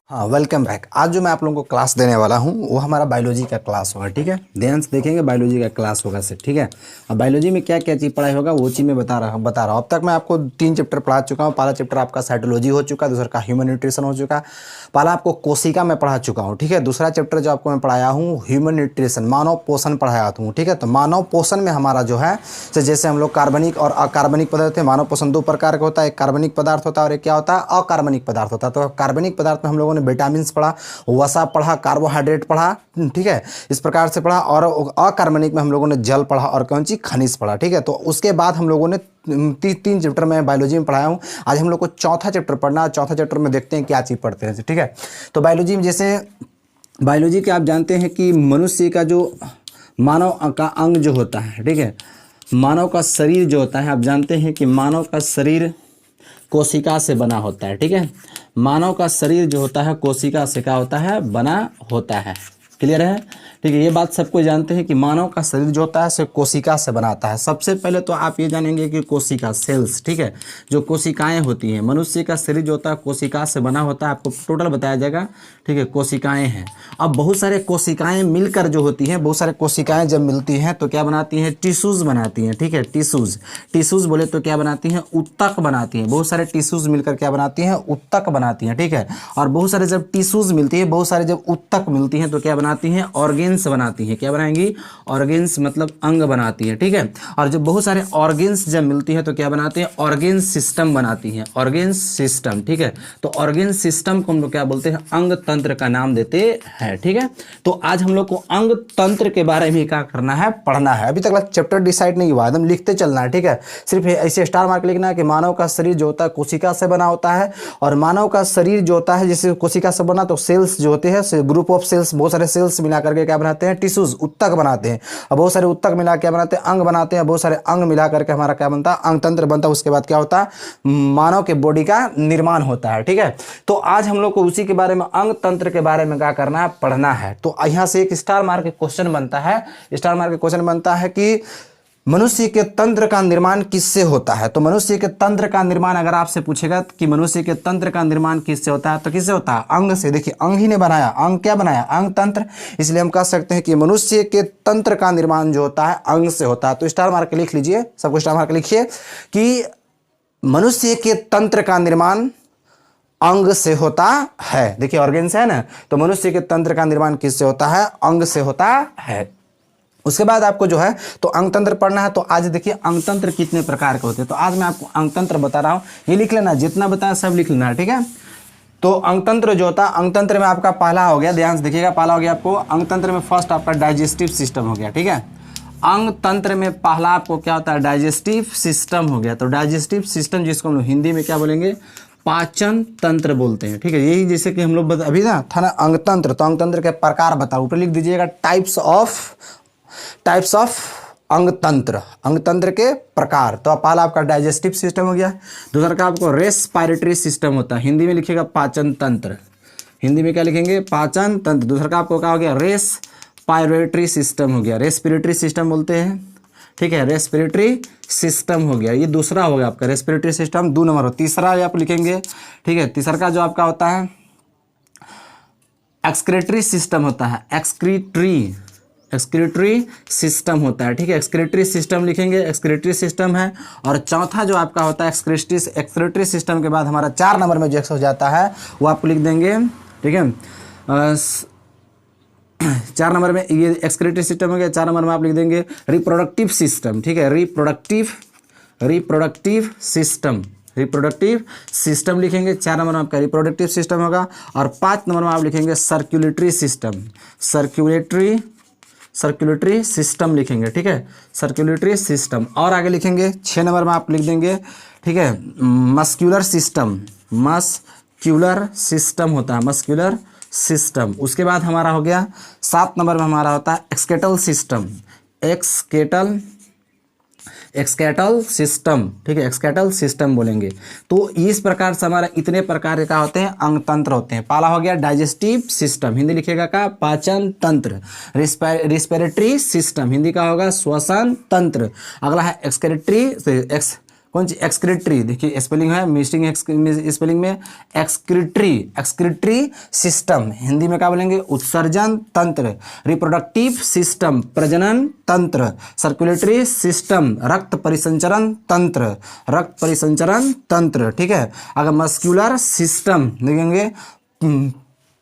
हाँ, welcome back. आज जो मैं आप लोगों को क्लास देने वाला हूँ वो हमारा बायोलॉजी का क्लास होगा। ठीक है, ध्यान से देखेंगे, बायोलॉजी का क्लास होगा सर। ठीक है, और बायोलॉजी में क्या क्या चीज़ पढ़ाई होगा वो चीज़ मैं बता रहा हूँ। अब तक मैं आपको 3 चैप्टर पढ़ा चुका हूँ। पहला चैप्टर आपका साइटोलॉजी हो चुका, दूसरा का ह्यूमन न्यूट्रिशन हो चुका, पहला आपको कोशिका मैं पढ़ा चुका हूँ। ठीक है, दूसरा चैप्टर जो आपको मैं पढ़ाया हूँ ह्यूमन न्यूट्रिशन, मानव पोषण पढ़ाया हूँ। ठीक है, तो मानव पोषण में हमारा जो है जैसे हम लोग कार्बनिक और अकार्बनिक पदार्थ है। मानव पोषण 2 प्रकार का होता है, एक कार्बनिक पदार्थ होता है और एक क्या होता है, अकार्बनिक पदार्थ होता है। तो कार्बनिक पदार्थ में हम लोगों ने विटामिन पढ़ा, वसा पढ़ा, कार्बोहाइड्रेट पढ़ा। ठीक है, इस प्रकार से पढ़ा। और अकार्बनिक में हम लोगों ने जल पढ़ा और कौन सी खनिज पढ़ा। ठीक है, तो उसके बाद हम लोगों ने तीन चैप्टर में बायोलॉजी में पढ़ाया हूँ। आज हम लोग को चौथा चैप्टर पढ़ना है। चौथा चैप्टर में देखते हैं क्या चीज़ पढ़ते हैं। ठीक है, तो बायोलॉजी में जैसे बायोलॉजी के आप जानते हैं कि मनुष्य का जो मानव का अंग जो होता है, ठीक है, मानव का शरीर जो होता है, आप जानते हैं कि मानव का शरीर कोशिका से बना होता है। ठीक है, मानव का शरीर जो होता है कोशिका से क्या होता है, बना होता है। क्लियर है? ठीक है, ये बात सबको जानते हैं कि मानव का शरीर जो होता है से कोशिका से बनाता है। सबसे पहले तो आप ये जानेंगे कि कोशिका सेल्स, ठीक है, जो कोशिकाएं होती हैं, मनुष्य का शरीर जो होता है कोशिका से बना होता है। आपको टोटल बताया जाएगा। ठीक है, कोशिकाएं हैं। अब बहुत सारे कोशिकाएं मिलकर जो होती हैं, बहुत सारे कोशिकाएं जब मिलती हैं तो क्या बनाती हैं, टिश्यूज बनाती हैं। ठीक है, टिश्यूज बोले तो क्या बनाती हैं, उत्तक बनाती हैं। बहुत सारे टिश्यूज मिलकर क्या बनाती हैं, उत्तक बनाती हैं। ठीक है, और बहुत सारे जब टिश्यूज मिलती है, बहुत सारे जब उत्तक मिलती हैं तो क्या बनाती हैं, ऑर्गेन्स बनाती हैं। क्या बनाएंगी, ऑर्गेन्स मतलब अंग बनाती हैं। ठीक है, और जब बहुत सारे ऑर्गेन्स जब मिलती हैं तो क्या बनाती हैं, ऑर्गेन सिस्टम बनाती हैं, ऑर्गेन सिस्टम। ठीक है, तो ऑर्गेन सिस्टम को हम लोग क्या बोलते हैं, अंग तंत्र का नाम देते हैं। ठीक है, तो आज हम लोग को अंग तंत्र के बारे में क्या करना है, पढ़ना है। अभी तक चैप्टर डिसाइड नहीं हुआ, एकदम लिखते चलना है। ठीक है, सिर्फ ऐसे स्टार मार्क लिखना है कि मानव का शरीर जो होता है कोशिका से बना होता है, और मानव का शरीर जो होता है जैसे कोशिका से बना तो सेल्स जो होते हैं, ग्रुप ऑफ सेल्स, बहुत सारे सेल्स मिला करके क्या बनाते हैं, टिश्यूज, उत्तक बनाते हैं। और बहुत सारे उत्तक मिला क्या बनाते हैं, अंग बनाते हैं। बहुत सारे अंग मिला करके हमारा क्या बनता है, अंग तंत्र बनता है। उसके बाद क्या होता है, मानव के बॉडी का निर्माण होता है। ठीक है, तो आज हम लोग को उसी के बारे में, अंग तंत्र के बारे में क्या करना है, पढ़ना है। तो यहाँ से एक स्टार मार्क के क्वेश्चन बनता है, स्टार मार्क के क्वेश्चन बनता है कि मनुष्य के तंत्र का निर्माण किससे होता है। तो मनुष्य के तंत्र का निर्माण अगर आपसे पूछेगा कि मनुष्य के तंत्र का निर्माण किससे होता है, तो किससे होता है, अंग से। देखिए, अंग ही ने बनाया, अंग क्या बनाया, अंग तंत्र। इसलिए हम कह सकते हैं कि मनुष्य के तंत्र का निर्माण जो होता है अंग से होता है। तो स्टार मार्क लिख लीजिए, सबको स्टार मार्क लिखिए कि मनुष्य के तंत्र का निर्माण अंग से होता है। देखिए, ऑर्गेन से है ना, तो मनुष्य के तंत्र का निर्माण किससे होता है, अंग से होता है। उसके बाद आपको जो है तो अंगतंत्र पढ़ना है। तो आज देखिए अंगतंत्र कितने प्रकार के होते हैं, तो आज मैं आपको अंगतंत्र बता रहा हूँ। ये लिख लेना, जितना बताया सब लिख लेना है। ठीक है, तो अंगतंत्र जो होता है, अंगतंत्र में आपका पहला हो गया, ध्यान से देखिएगा, पहला हो गया आपको अंगतंत्र में फर्स्ट आपका डाइजेस्टिव सिस्टम हो गया। ठीक है, अंग तंत्र में पहला आपको क्या होता है, डाइजेस्टिव सिस्टम हो गया। तो डाइजेस्टिव सिस्टम जिसको हम लोग हिंदी में क्या बोलेंगे, पाचन तंत्र बोलते हैं। ठीक है, यही जैसे कि हम लोग अभी ना था ना अंगतंत्र, तो अंगतंत्र के प्रकार बताओ, ऊपर लिख दीजिएगा टाइप्स ऑफ अंगतंत्र, अंगतंत्र के प्रकार। तो पहला आपका डाइजेस्टिव सिस्टम हो गया, दूसरा का आपको रेस्पिरेटरी सिस्टम होता है, हिंदी में लिखिएगा पाचन तंत्र, हिंदी में क्या लिखेंगे, पाचन तंत्र। दूसरा का आपको क्या हो गया, रेस्पिरेटरी सिस्टम हो गया, रेस्पिरेटरी सिस्टम बोलते हैं। ठीक है, रेस्पिरेटरी सिस्टम हो गया, ये दूसरा हो गया आपका रेस्पिरेटरी सिस्टम, 2 नंबर हो। तीसरा आप लिखेंगे, ठीक है, तीसरा का जो आपका होता है एक्सक्रीटरी सिस्टम होता है, एक्सक्रीटरी सिस्टम होता है। ठीक है, एक्सक्रीटरी सिस्टम लिखेंगे, एक्सक्रीटरी सिस्टम है। और चौथा जो आपका होता है एक्सक्रीटरी सिस्टम के बाद हमारा 4 नंबर में जो हो जाता है वो आपको लिख देंगे। ठीक है, 4 नंबर में ये एक्सक्रीटरी सिस्टम हो गया। 4 नंबर में आप लिख देंगे रिप्रोडक्टिव सिस्टम। ठीक है, रिप्रोडक्टिव सिस्टम लिखेंगे। 4 नंबर में आपका रिप्रोडक्टिव सिस्टम होगा। और 5 नंबर में आप लिखेंगे सर्कुलेटरी सिस्टम लिखेंगे। ठीक है, सर्कुलेटरी सिस्टम। और आगे लिखेंगे 6 नंबर में आप लिख देंगे, ठीक है, मस्क्यूलर सिस्टम होता है, मस्क्यूलर सिस्टम। उसके बाद हमारा हो गया 7 नंबर में हमारा होता है एक्सकेटल सिस्टम। ठीक है, एक्सकेटल सिस्टम बोलेंगे। तो इस प्रकार से हमारा इतने प्रकार का होते हैं अंगतंत्र होते हैं। पहला हो गया डाइजेस्टिव सिस्टम, हिंदी लिखिएगा का पाचन तंत्र। रिस्पिरेटरी सिस्टम, हिंदी का होगा श्वसन तंत्र। अगला है कौन सी एक्सक्रीटरी, देखिए स्पेलिंग है मिसिंग स्पेलिंग में एक्सक्रीटरी, एक्सक्रीटरी सिस्टम, हिंदी में क्या बोलेंगे उत्सर्जन तंत्र, रिप्रोडक्टिव सिस्टम प्रजनन तंत्र, सर्कुलेटरी सिस्टम रक्त परिसंचरण तंत्र, रक्त परिसंचरण तंत्र, ठीक है। अगर मस्कुलर सिस्टम देखेंगे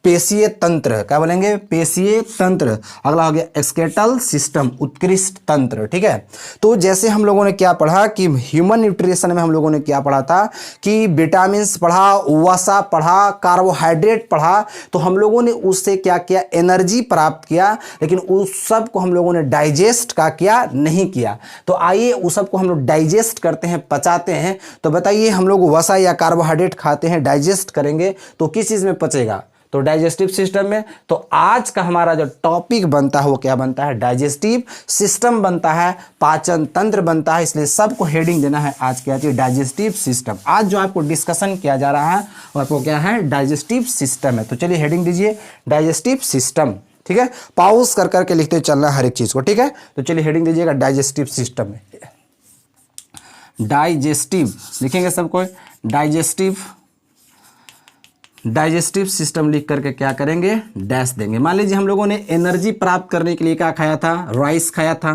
पेशीय तंत्र, क्या बोलेंगे पेशीय तंत्र। अगला हो गया एक्सक्रीटल सिस्टम उत्कृष्ट तंत्र, ठीक है। तो जैसे हम लोगों ने क्या पढ़ा कि ह्यूमन न्यूट्रिशन में हम लोगों ने क्या पढ़ा था कि विटामिन्स पढ़ा, वसा पढ़ा, कार्बोहाइड्रेट पढ़ा, तो हम लोगों ने उससे क्या किया एनर्जी प्राप्त किया, लेकिन उस सब को हम लोगों ने डाइजेस्ट का किया नहीं किया। तो आइए उस सब को हम लोग डाइजेस्ट करते हैं, पचाते हैं। तो बताइए हम लोग वसा या कार्बोहाइड्रेट खाते हैं, डाइजेस्ट करेंगे तो किस चीज़ में पचेगा, तो डाइजेस्टिव सिस्टम में। तो आज का हमारा जो टॉपिक बनता है वो क्या बनता है डाइजेस्टिव सिस्टम बनता है, पाचन तंत्र बनता है, इसलिए सबको हेडिंग देना है आज क्या है डाइजेस्टिव सिस्टम। आज जो आपको डिस्कशन किया जा रहा है वो आपको क्या है डाइजेस्टिव सिस्टम है। तो चलिए हेडिंग दीजिए डाइजेस्टिव सिस्टम, ठीक है। पॉज कर करके लिखते चलना हर एक चीज को, ठीक है। तो चलिए हेडिंग दीजिएगा डाइजेस्टिव सिस्टम में, डाइजेस्टिव लिखेंगे सबको, डाइजेस्टिव सिस्टम लिख करके क्या करेंगे डैश देंगे। मान लीजिए हम लोगों ने एनर्जी प्राप्त करने के लिए क्या खाया था, राइस खाया था,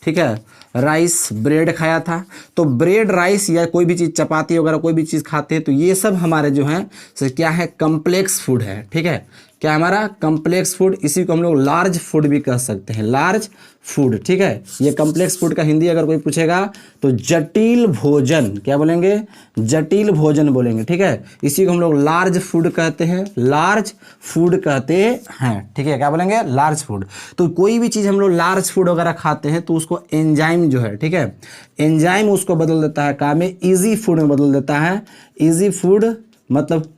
ठीक है, राइस ब्रेड खाया था। तो ब्रेड राइस या कोई भी चीज़ चपाती वगैरह कोई भी चीज़ खाते हैं तो ये सब हमारे जो है क्या है कम्प्लेक्स फूड है, ठीक है। क्या हमारा कम्प्लेक्स फूड, इसी को हम लोग लार्ज फूड भी कह सकते हैं, लार्ज फूड, ठीक है। ये कम्प्लेक्स फूड का हिंदी अगर कोई पूछेगा तो जटिल भोजन, क्या बोलेंगे जटिल भोजन बोलेंगे, ठीक है। इसी को हम लोग लार्ज फूड कहते हैं, लार्ज फूड कहते हैं, ठीक है। क्या बोलेंगे लार्ज फूड। तो कोई भी चीज़ हम लोग लार्ज फूड वगैरह खाते हैं तो उसको एंजाइम जो है, ठीक है, एंजाइम उसको बदल देता है काम में ईजी फूड में बदल देता है। ईजी फूड मतलब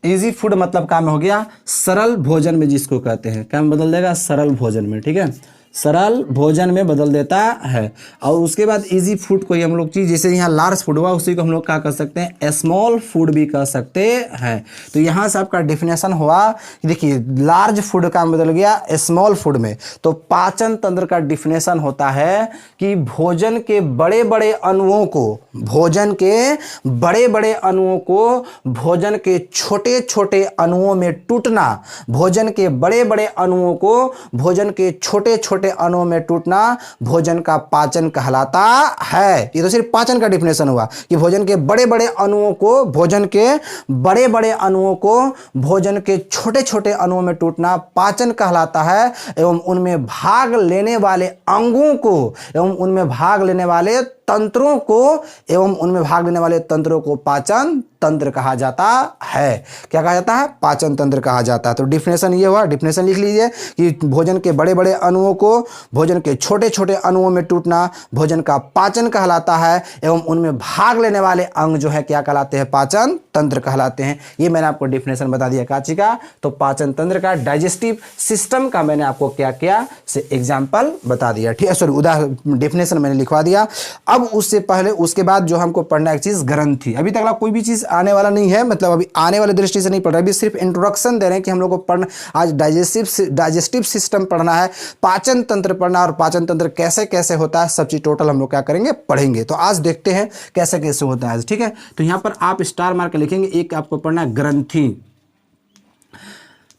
इजी फूड मतलब काम हो गया सरल भोजन में, जिसको कहते हैं क्या बदल देगा सरल भोजन में, ठीक है, सरल भोजन में बदल देता है। और उसके बाद इजी फूड को ही हम लोग चीज जैसे यहाँ लार्ज फूड हुआ उसी को हम लोग क्या कर सकते हैं स्मॉल फूड भी कह सकते हैं। तो यहाँ से आपका डेफिनेशन हुआ, देखिए लार्ज फूड का बदल गया स्मॉल फूड में। तो पाचन तंत्र का डेफिनेशन होता है कि भोजन के बड़े बड़े अणुओं को, भोजन के बड़े बड़े अणुओं को भोजन के छोटे छोटे अणुओं में टूटना, भोजन के बड़े बड़े अणुओं को भोजन के छोटे छोटे अणुओं में टूटना भोजन का पाचन कहलाता है। ये तो सिर्फ पाचन का डिफिनेशन हुआ कि भोजन के बड़े बड़े अणुओं को, भोजन के बड़े बड़े अणुओं को भोजन के छोटे छोटे अणुओं में टूटना पाचन कहलाता है, एवं उनमें भाग लेने वाले अंगों को एवं उनमें भाग लेने वाले तंत्रों को एवं उनमें भाग लेने वाले तंत्रों को पाचन तंत्र कहा जाता है। क्या कहा जाता है पाचन तंत्र कहा जाता है। तो डिफिनेशन ये हुआ, डिफिनेशन लिख लीजिए कि भोजन के बड़े बड़े अणुओं को भोजन के छोटे छोटे अणुओं में टूटना भोजन का पाचन कहलाता है, एवं उनमें भाग लेने वाले अंग जो है क्या कहलाते हैं पाचन तंत्र कहलाते हैं। ये मैंने आपको डिफिनेशन बता दिया काची का, तो पाचन तंत्र का, डाइजेस्टिव सिस्टम का मैंने आपको क्या किया से एग्जाम्पल बता दिया, ठीक है, सॉरी उदाहरण डिफिनेशन मैंने लिखवा दिया। अब उससे पहले उसके बाद जो हमको पढ़ना एक चीज ग्रंथि। अभी तक कोई भी चीज आने वाला नहीं है, मतलब अभी आने वाले दृष्टि से नहीं पढ़ रहा, अभी सिर्फ इंट्रोडक्शन दे रहे हैं कि हम लोग को पढ़ना आज डाइजेस्टिव सिस्टम पढ़ना है, पाचन तंत्र पढ़ना, और पाचन तंत्र कैसे कैसे होता है सब चीज टोटल हम लोग क्या करेंगे पढ़ेंगे। तो आज देखते हैं कैसे कैसे होता है, ठीक है। तो यहां पर आप स्टार मार्क लिखेंगे, एक आपको पढ़ना है ग्रंथि,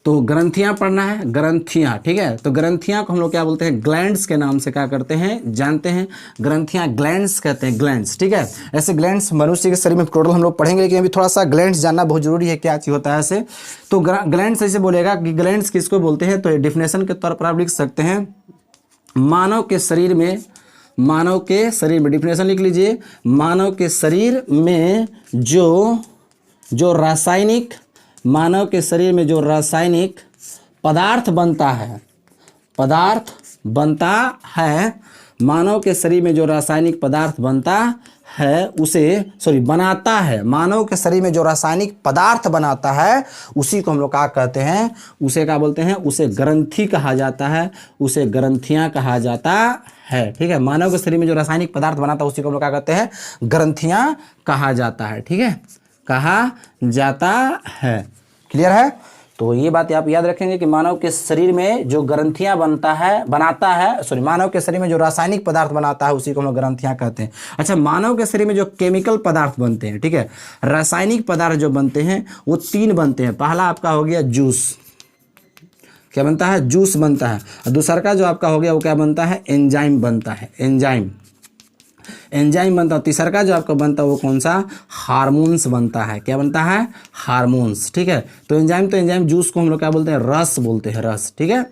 तो ग्रंथियां पढ़ना है, ग्रंथियां, ठीक है। तो ग्रंथियां को हम लोग क्या बोलते हैं ग्लैंड्स के नाम से क्या करते हैं जानते हैं, ग्रंथियां ग्लैंड्स कहते हैं, ग्लैंड्स, ठीक है। ऐसे ग्लैंड्स मनुष्य के शरीर में टोटल हम लोग पढ़ेंगे, लेकिन अभी थोड़ा सा ग्लैंड्स जानना बहुत जरूरी है क्या चीज होता है ऐसे। तो ग्लैंड्स ऐसे बोलेगा कि ग्लैंड्स किसको बोलते हैं, तो डिफिनेशन के तौर पर आप लिख सकते हैं मानव के शरीर में, मानव के शरीर में, डिफिनेशन लिख लीजिए, मानव के शरीर में जो रासायनिक, मानव के शरीर में जो रासायनिक पदार्थ बनता है, पदार्थ बनता है, मानव के शरीर में जो रासायनिक पदार्थ बनता है उसे, सॉरी बनाता है, मानव के शरीर में जो रासायनिक पदार्थ बनाता है उसी को हम लोग क्या कहते हैं, उसे क्या बोलते हैं, उसे ग्रंथि कहा जाता है, उसे ग्रंथियां कहा जाता है, ठीक है। मानव के शरीर में जो रासायनिक पदार्थ बनाता है उसी को हम लोग क्या कहते हैं ग्रंथियां कहा जाता है, ठीक है, कहा जाता है। क्लियर है। तो ये बात आप याद रखेंगे कि मानव के शरीर में जो ग्रंथियां मानव के शरीर में जो रासायनिक पदार्थ बनाता है उसी को हम लोग ग्रंथियां कहते हैं। अच्छा, मानव के शरीर में जो केमिकल पदार्थ बनते हैं, ठीक है, रासायनिक पदार्थ जो बनते हैं वो 3 बनते हैं। पहला आपका हो गया जूस, क्या बनता है, जूस बनता है। और दूसरा का जो आपका हो गया वो क्या बनता है, एंजाइम बनता है, एंजाइम बनता है। तीसरा का जो आपका बनता है वो कौन सा, हार्मोन्स बनता है। क्या बनता है, हार्मोन्स, ठीक है। तो एंजाइम जूस को हम लोग क्या बोलते हैं, रस बोलते हैं, रस, ठीक है।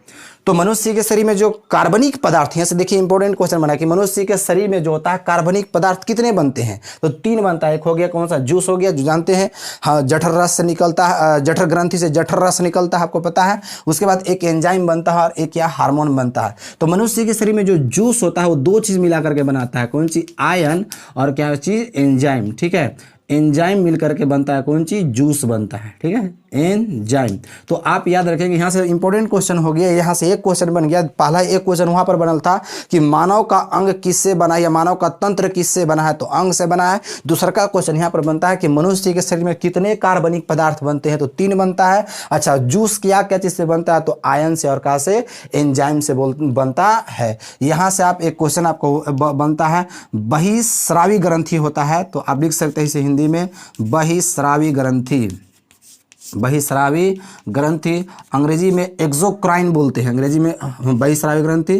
तो मनुष्य के शरीर में जो कार्बनिक पदार्थ, यहाँ से देखिए इंपॉर्टेंट क्वेश्चन बना कि मनुष्य के शरीर में जो होता है कार्बनिक पदार्थ कितने बनते हैं, तो 3 बनता है। एक हो गया कौन सा, जूस हो गया, जो जानते हैं, हाँ, जठर रस से निकलता है, जठर ग्रंथि से जठर रस निकलता है, आपको पता है। उसके बाद एक एंजाइम बनता है और एक क्या, हार्मोन बनता है। तो मनुष्य के शरीर में जो जूस होता है वो 2 चीज़ मिला करके बनाता है, कौन सी, आयन और क्या चीज़, एंजाइम, ठीक है। एंजाइम मिल करके बनता है कौन चीज, जूस बनता है, ठीक है, एंजाइम। तो आप याद रखेंगे, यहाँ से इंपॉर्टेंट क्वेश्चन हो गया, यहाँ से एक क्वेश्चन बन गया। पहला एक क्वेश्चन वहाँ पर बनल था कि मानव का अंग किससे बना है या मानव का तंत्र किससे बना है, तो अंग से बना है। दूसरा का क्वेश्चन यहाँ पर बनता है कि मनुष्य के शरीर में कितने कार्बनिक पदार्थ बनते हैं, तो 3 बनता है। अच्छा, जूस क्या क्या चीज़ से बनता है, तो आयन से और कहाँ से, एंजाइम से बनता है। यहाँ से आप एक क्वेश्चन आपको बनता है, बहिस्रावी ग्रंथि होता है, तो आप लिख सकते हैं इसे हिंदी में, बहिस्रावी ग्रंथि, बहिस्रावी ग्रंथि, अंग्रेजी में एक्सोक्राइन बोलते हैं, अंग्रेजी में बहिस्रावी ग्रंथि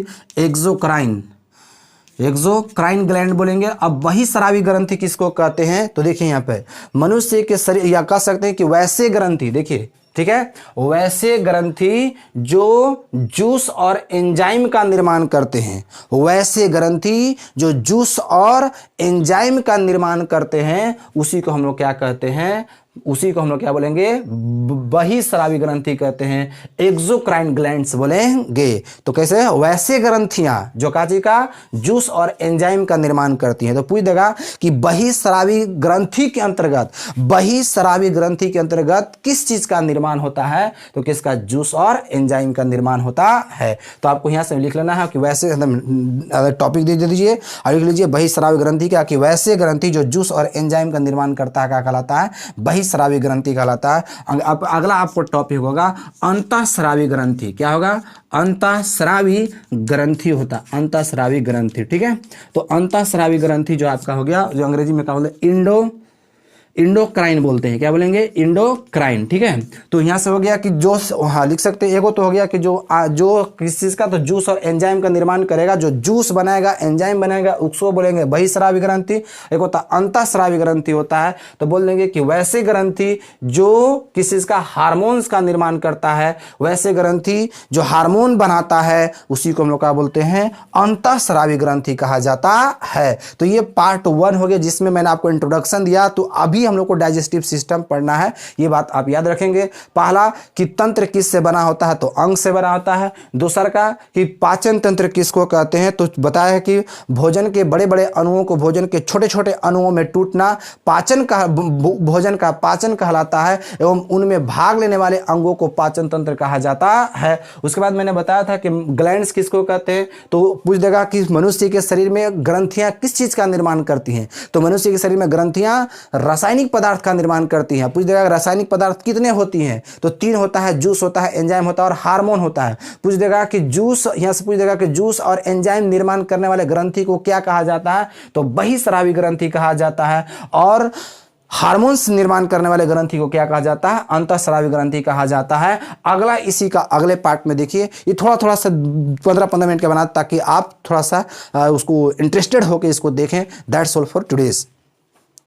एक्सोक्राइन ग्लैंड बोलेंगे। अब बहिस्रावी ग्रंथि किसको कहते हैं, तो देखिए यहाँ पे मनुष्य के शरीर, या कह सकते हैं कि वैसे ग्रंथि, देखिए, ठीक है, वैसे ग्रंथि जो जूस और एंजाइम का निर्माण करते हैं, वैसे ग्रंथि जो जूस और एंजाइम का निर्माण करते हैं, उसी को हम लोग क्या कहते हैं, उसी को हम लोग क्या बोलेंगे, बहिस्रावी ग्रंथि कहते हैं, एक्सोक्राइन ग्लैंड्स बोलेंगे। तो कैसे, वैसे ग्रंथियां जो काची का जूस और एंजाइम का निर्माण करती हैं। तो पूछ देगा कि बहिस्रावी ग्रंथि के अंतर्गत, बहिस्रावी ग्रंथि के अंतर्गत किस चीज का निर्माण होता है, तो किसका, जूस और एंजाइम का निर्माण होता है। तो आपको यहां से लिख लेना है कि वैसे, टॉपिक दे दीजिए और लिख लीजिए बहिस्रावी ग्रंथि क्या, कि वैसे ग्रंथि जो जूस और एंजाइम का निर्माण करता है क्या कहलाता है, बहिस्रावी ग्रंथि कहलाता है। अगला आपको टॉपिक होगा अंतःस्रावी ग्रंथि, क्या होगा, अंतःस्रावी ग्रंथि होता, अंतःस्रावी ग्रंथि, ठीक है। तो अंतःस्रावी ग्रंथि जो आपका हो गया, जो अंग्रेजी में क्या बोलते हैं, इंडोक्राइन बोलते हैं, क्या बोलेंगे, इंडोक्राइन, ठीक है। तो यहाँ से हो गया कि जो, हाँ लिख सकते हैं, एगो तो हो गया कि जो किस चीज़ का, तो जूस और एंजाइम का निर्माण करेगा, जो जूस बनाएगा, एंजाइम बनाएगा, उसको बोलेंगे बहिस्रावी ग्रंथि। एक होता अंतःस्रावी ग्रंथि होता है, तो बोल देंगे कि वैसे ग्रंथि जो किस चीज़ का, हार्मोन्स का निर्माण करता है, वैसे ग्रंथि जो हार्मोन बनाता है, उसी को हम लोग क्या बोलते हैं, अंतःस्रावी ग्रंथि कहा जाता है। तो ये पार्ट 1 हो गया, जिसमें मैंने आपको इंट्रोडक्शन दिया। तो अभी हम लोग को डाइजेस्टिव सिस्टम पढ़ना है, ये बात आप याद रखेंगे। पहला कि तंत्र किस से बना होता है, तो अंग से बना होता है। दूसरा का कि पाचन तंत्र किसको कहते हैं, तो बताया कि भोजन के बड़े बड़े अणुओं को भोजन के छोटे छोटे अणुओं में टूटना पाचन का, भोजन का पाचन कहलाता है, एवं उनमें भाग लेने वाले अंगों को पाचन तंत्र कहा जाता है। उसके बाद मैंने बताया था कि ग्लैंड्स किसको कहते हैं, तो पूछ देगा कि मनुष्य के शरीर में ग्रंथियां किस चीज का निर्माण करती हैं, तो मनुष्य के शरीर में ग्रंथियां रासायनिक पदार्थ का निर्माण करती हैं। पूछ देगा रासायनिक पदार्थ कितने होती हैं, तो 3 होता है, जूस होता है, एंजाइम होता है और हार्मोन होता है। पूछ देगा कि जूस, यहां से पूछ देगा कि जूस और एंजाइम निर्माण करने वाले ग्रंथि को क्या कहा जाता है, तो बहिस्रावी ग्रंथि कहा जाता है। और हार्मोन्स निर्माण करने वाले ग्रंथि को क्या कहा जाता है, अंतःस्रावी ग्रंथि कहा जाता है। अगला इसी का अगले पार्ट में देखिए, ये थोड़ा सा 15-15 मिनट का बना, ताकि आप थोड़ा सा उसको इंटरेस्टेड होकर इसको देखें। That's all for today's.